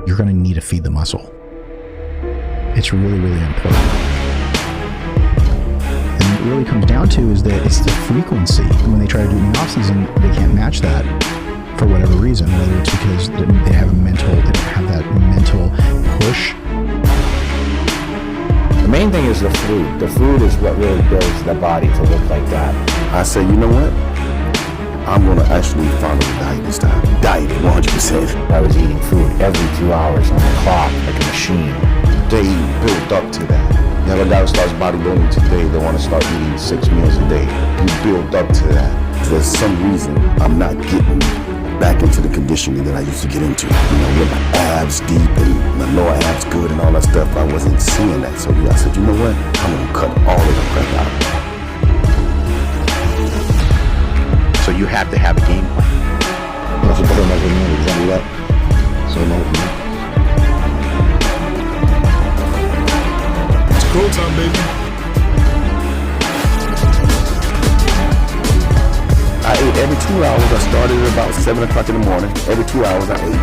you're going to need to feed the muscle. It's really, really important. And what it really comes down to is that it's the frequency. When they try to do it in the off season, they can't match that for whatever reason, whether it's because they have they don't have that mental push. The main thing is the food. The food is what really builds the body to look like that. I said, you know what? I'm going to actually follow the diet this time. Diet 100%. I was eating food every 2 hours on the clock like a machine. They built up to that. You have a guy who starts bodybuilding today, they want to start eating 6 meals a day. You build up to that. For some reason, I'm not getting back into the conditioning that I used to get into. You know, with my abs deep and my lower abs good and all that stuff, I wasn't seeing that. So I said, you know what? I'm going to cut all of the crap out. So you have to have a game plan. That's what I'm doing, exactly that. So no. It's go time, baby. I ate every 2 hours. I started at about 7 o'clock in the morning. Every 2 hours I ate.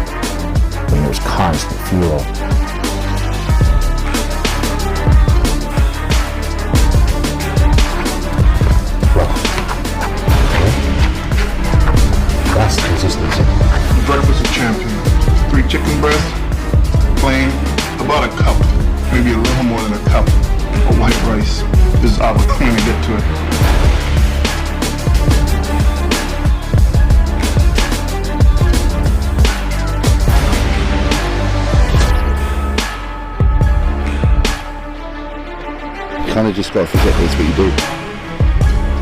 And there's constant fuel. That's consistency. Breakfast of champion. 3 chicken breasts, plain, about a cup, maybe a little more than a cup of white rice. This is avocado to get to it. Kind of just got to forget that's what you do.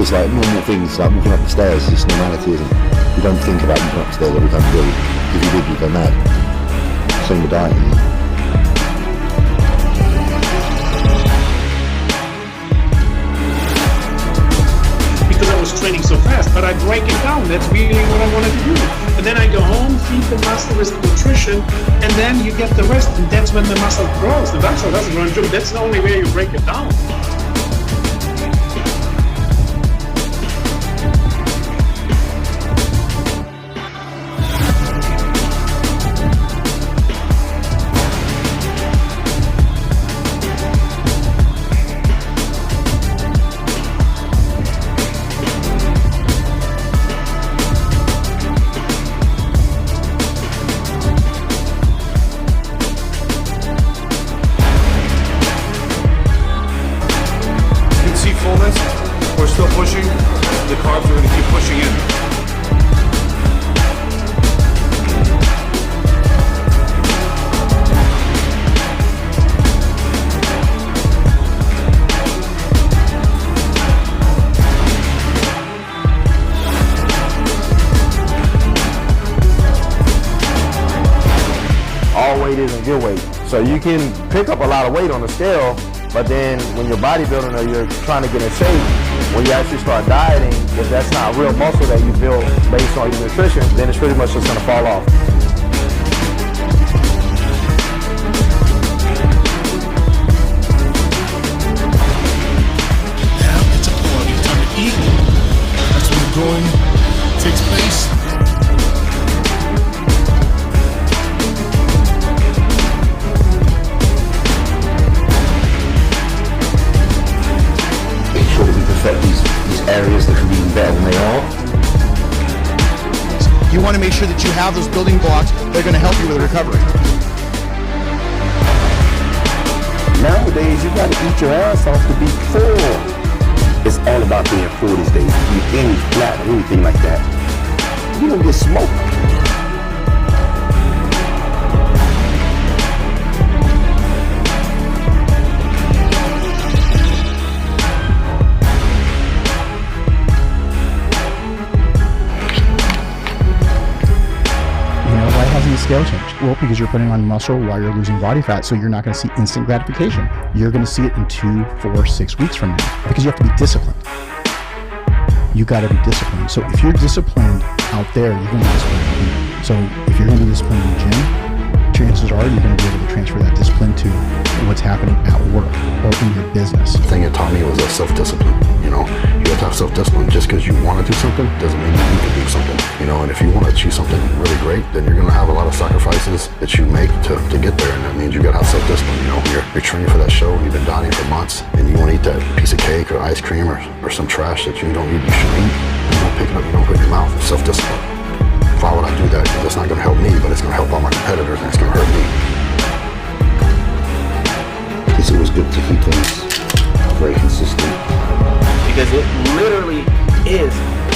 It's like normal things, like walking up the stairs, just normality, isn't it? You don't think about walking up the stairs every time you do. If you did, you'd go mad. Same with dieting. Because I was training so fast, but I break it down. That's really what I wanted to do. And then I go home, feed the muscle with nutrition, and then you get the rest, and that's when the muscle grows. The muscle doesn't run through. That's the only way you break it down. We're still pushing. The carbs are going to keep pushing in. All weight isn't good weight. So you can pick up a lot of weight on the scale, but then when you're bodybuilding or you're trying to get in shape, when you actually start dieting, if that's not real muscle that you build based on your nutrition, then it's pretty much just going to fall off. Now it's a party. Time to eat. That's when the going takes place. These areas that could be even better than they are. You want to make sure that you have those building blocks that are going to help you with recovery. Nowadays, you got to eat your ass off to be full. It's all about being full these days. You eat any flat or anything like that, you don't get smoked. Scale change? Well, because you're putting on muscle while you're losing body fat, so you're not going to see instant gratification. You're going to see it in 2, 4, 6 weeks from now because you have to be disciplined. You got to be disciplined. So if you're disciplined out there, you're going to be disciplined. So if you're going to be disciplined in the gym, chances are you're going to be able to transfer that discipline to what's happening at work or in your business. The thing it taught me was a self-discipline. You know, you have to have self-discipline. Just because you want to do something doesn't mean you can do something. You know, and if you want to achieve something really great, then you're going to have a lot of sacrifices that you make to get there, and that means you got to have self-discipline. You know, you're training for that show, and you've been dieting for months, and you want to eat that piece of cake or ice cream or some trash that you don't need, you shouldn't eat. You don't pick it up, you don't put it in your mouth. Self-discipline. Why would I do that? That's not going to help me, but it's going to help all my competitors, and it's going to hurt me. It's always good to keep things very consistent. Because it literally is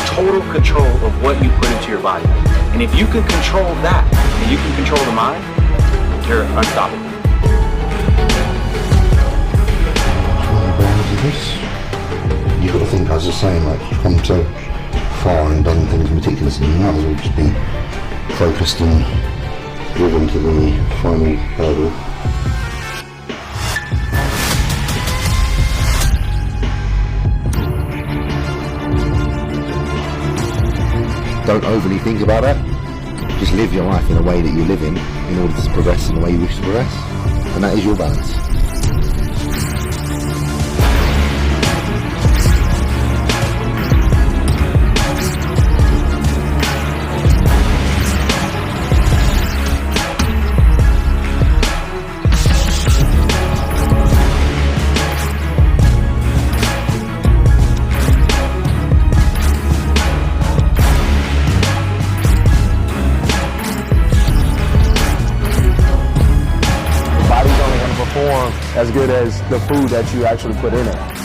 total control of what you put into your body. And if you can control that, and you can control the mind, you're unstoppable. You've got to think, as I was saying, like, you've come so far and done things meticulously, you might as well just be focused and driven to the final hurdle. Don't overly think about that. Just live your life in a way that you live in order to progress in the way you wish to progress. And that is your balance. As good as the food that you actually put in it.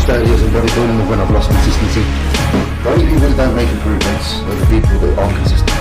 Failures in bodybuilding when I've lost consistency. The only people that don't make improvements are the people that aren't consistent.